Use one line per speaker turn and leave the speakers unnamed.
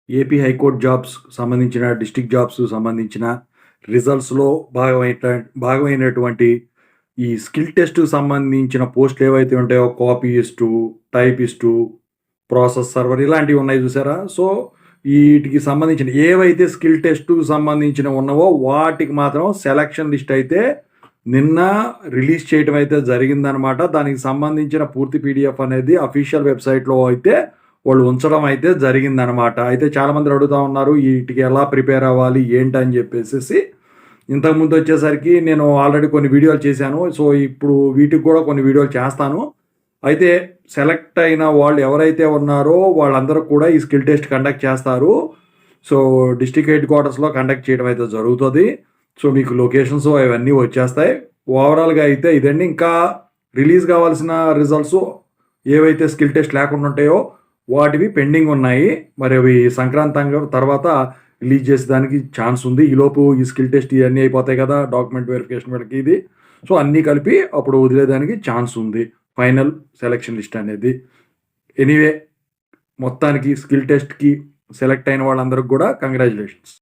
AP high court jobs సంబంధించిన, district jobs సంబంధించిన రిజల్ట్స్‌లో భాగమైనటువంటి ఈ స్కిల్ టెస్ట్‌కి సంబంధించిన పోస్టులు ఏవైతే ఉంటాయో కాపీయిస్టు, టైపిస్టు, ప్రాసెస్ సర్వర్ ఇలాంటివి ఉన్నాయి చూసారా? సో, ఈటికి సంబంధించిన ఏవైతే స్కిల్ టెస్ట్‌కి సంబంధించినవి ఉన్నవో వాటికి మాత్రం సెలక్షన్ లిస్ట్ అయితే నిన్న రిలీజ్ చేయటం అయితే జరిగిందనమాట. దానికి సంబంధించిన పూర్తి పీడిఎఫ్ అనేది అఫీషియల్ వెబ్‌సైట్‌లో అయితే వాళ్ళు ఉంచడం అయితే జరిగిందనమాట. అయితే చాలామంది అడుగుతా ఉన్నారు, ఈటికి ఎలా ప్రిపేర్ అవ్వాలి? ఏంటని చెప్పేసేసి. ఇంతకుముందొచ్చేసరికి నేను ఆల్రెడీ కొన్ని వీడియోలు చేశాను. సో, ఇప్పుడు వీటికి కూడా కొన్ని వీడియోలు చేస్తాను. అయితే సెలెక్ట్ అయిన వాళ్ళు ఎవరైతే ఉన్నారో వాళ్ళందరూ కూడా ఈ స్కిల్ టెస్ట్ కండక్ట్ చేస్తారు. సో, డిస్ట్రిక్ట్ హెడ్ క్వార్టర్స్‌లో కండక్ట్ చేయడం అయితే జరుగుతది. సో, మీకు లొకేషన్స్ అవన్నీ వచ్చేస్తాయి. ఓవరాల్‌గా అయితే ఇదండి. ఇంకా రిలీజ్ కావాల్సిన రిజల్ట్స్ ఏవైతే స్కిల్ టెస్ట్ లేకుండా ఉంటాయో వాటివి పెండింగ్ ఉన్నాయి. మరి అవి సంక్రాంతంగా తర్వాత రిలీజ్ చేసేదానికి ఛాన్స్ ఉంది. ఈలోపు ఈ స్కిల్ టెస్ట్ ఇయన్నీ అయిపోతాయి కదా! డాక్యుమెంట్ వెరిఫికేషన్ వీళ్ళకి ఇది. సో, అన్నీ కలిపి అప్పుడు వదిలేదానికి ఛాన్స్ ఉంది. ఫైనల్ సెలక్షన్ లిస్ట్ అనేది. ఎనీవే మొత్తానికి స్కిల్ టెస్ట్‌కి సెలెక్ట్ అయిన వాళ్ళందరికి గూడా కంగ్రాచ్యులేషన్స్.